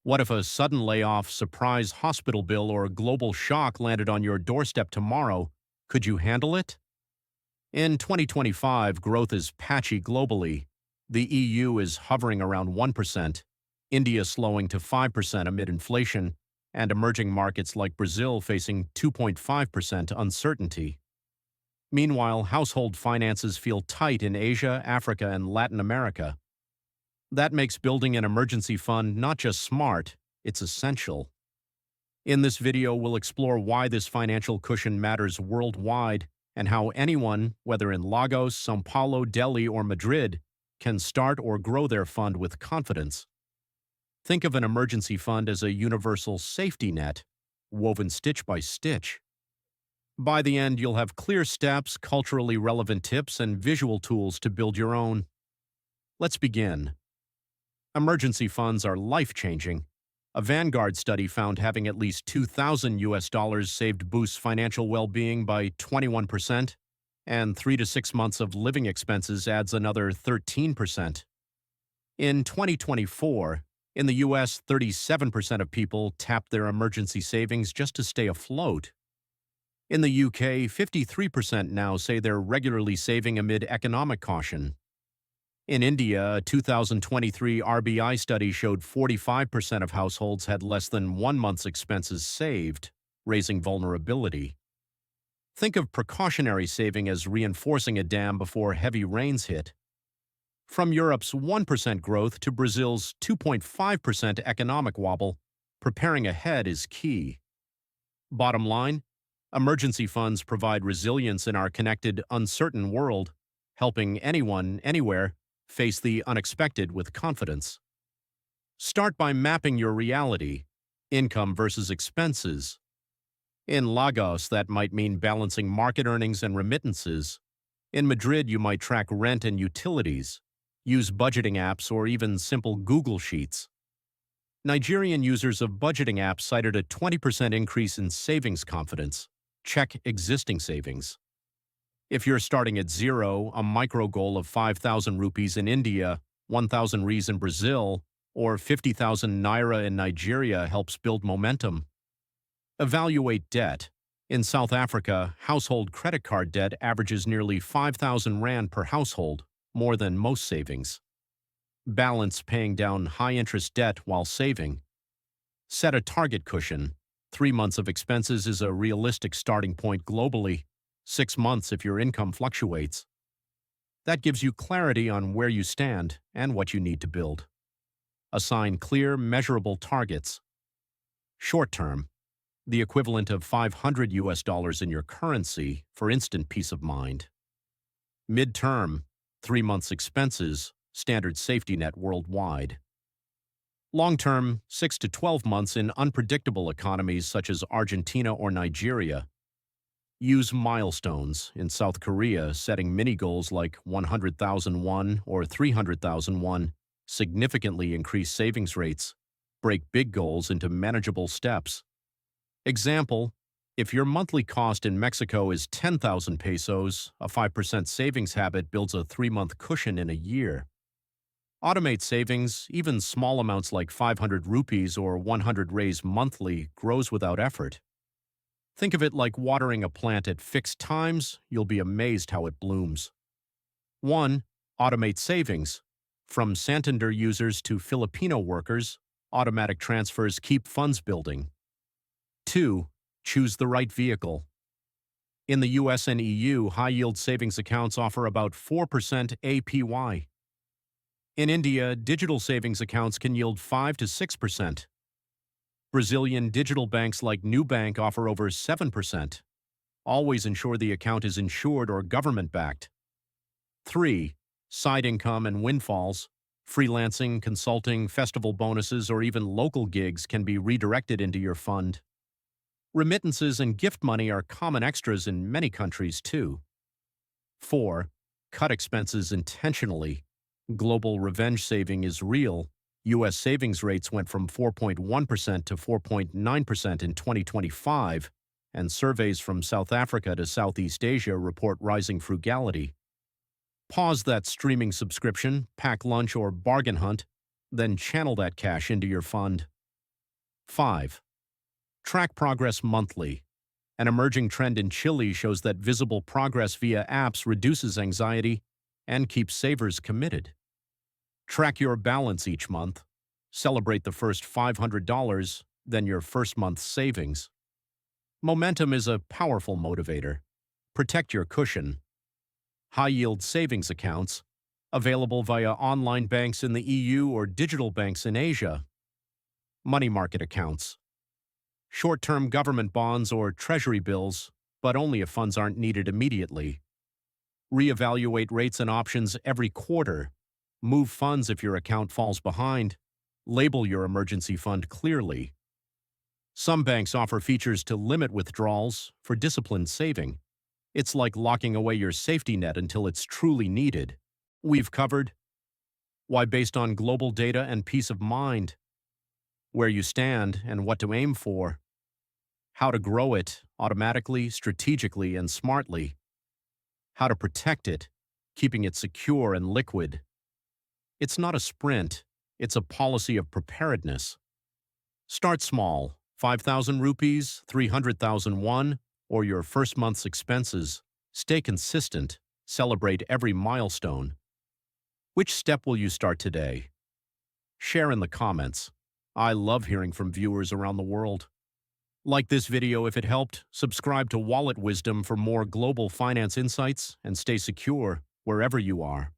What if a sudden layoff, surprise hospital bill, or a global shock landed on your doorstep tomorrow? Could you handle it? In 2025, growth is patchy globally. The EU is hovering around 1%, India slowing to 5% amid inflation, and emerging markets like Brazil facing 2.5% uncertainty. Meanwhile, household finances feel tight in Asia, Africa, and Latin America. That makes building an emergency fund not just smart, it's essential. In this video, we'll explore why this financial cushion matters worldwide and how anyone, whether in Lagos, São Paulo, Delhi, or Madrid, can start or grow their fund with confidence. Think of an emergency fund as a universal safety net, woven stitch by stitch. By the end, you'll have clear steps, culturally relevant tips, and visual tools to build your own. Let's begin. Emergency funds are life-changing. A Vanguard study found having at least $2,000 saved boosts financial well-being by 21%, and 3 to 6 months of living expenses adds another 13%. In 2024, in the U.S., 37% of people tapped their emergency savings just to stay afloat. In the UK, 53% now say they're regularly saving amid economic caution. In India, a 2023 RBI study showed 45% of households had less than 1 month's expenses saved, raising vulnerability. Think of precautionary saving as reinforcing a dam before heavy rains hit. From Europe's 1% growth to Brazil's 2.5% economic wobble, preparing ahead is key. Bottom line, emergency funds provide resilience in our connected, uncertain world, helping anyone, anywhere, face the unexpected with confidence. Start by mapping your reality, income versus expenses. In Lagos, that might mean balancing market earnings and remittances. In Madrid, you might track rent and utilities, use budgeting apps, or even simple Google Sheets. Nigerian users of budgeting apps cited a 20% increase in savings confidence. Check existing savings. If you're starting at zero, a micro goal of 5,000 rupees in India, 1,000 Rs in Brazil, or 50,000 Naira in Nigeria helps build momentum. Evaluate debt. In South Africa, household credit card debt averages nearly 5,000 Rand per household, more than most savings. Balance paying down high-interest debt while saving. Set a target cushion. 3 months of expenses is a realistic starting point globally, 6 months if your income fluctuates. That gives you clarity on where you stand and what you need to build. Assign clear, measurable targets. Short term, the equivalent of $500 in your currency for instant peace of mind. Mid-term, 3 months expenses, standard safety net worldwide. Long-term, 6 to 12 months in unpredictable economies such as Argentina or Nigeria. Use milestones. In South Korea, setting mini goals like 100,000 won or 300,000 won significantly increase savings rates. Break big goals into manageable steps. Example, if your monthly cost in Mexico is 10,000 pesos, a 5% savings habit builds a 3-month cushion in a year. Automate savings, even small amounts like 500 rupees or 100 raise monthly grows without effort. Think of it like watering a plant at fixed times, you'll be amazed how it blooms. 1. Automate savings. From Santander users to Filipino workers, automatic transfers keep funds building. 2. Choose the right vehicle. In the US and EU, high-yield savings accounts offer about 4% APY. In India, digital savings accounts can yield 5 to 6%. Brazilian digital banks like Nubank offer over 7%. Always ensure the account is insured or government-backed. 3. Side income and windfalls. Freelancing, consulting, festival bonuses, or even local gigs can be redirected into your fund. Remittances and gift money are common extras in many countries, too. 4. Cut expenses intentionally. Global revenge saving is real. U.S. savings rates went from 4.1% to 4.9% in 2025, and surveys from South Africa to Southeast Asia report rising frugality. Pause that streaming subscription, pack lunch, or bargain hunt, then channel that cash into your fund. 5. Track progress monthly. An emerging trend in Chile shows that visible progress via apps reduces anxiety and keeps savers committed. Track your balance each month. Celebrate the first $500, then your first month's savings. Momentum is a powerful motivator. Protect your cushion. High-yield savings accounts, available via online banks in the EU or digital banks in Asia. Money market accounts. Short-term government bonds or treasury bills, but only if funds aren't needed immediately. Reevaluate rates and options every quarter. Move funds if your account falls behind. Label your emergency fund clearly. Some banks offer features to limit withdrawals for disciplined saving. It's like locking away your safety net until it's truly needed. We've covered why, based on global data and peace of mind, where you stand and what to aim for, how to grow it automatically, strategically, and smartly, how to protect it, keeping it secure and liquid. It's not a sprint, it's a policy of preparedness. Start small, 5,000 rupees, 300,001, or your first month's expenses. Stay consistent, celebrate every milestone. Which step will you start today? Share in the comments. I love hearing from viewers around the world. Like this video if it helped, subscribe to Wallet Wisdom for more global finance insights, and stay secure wherever you are.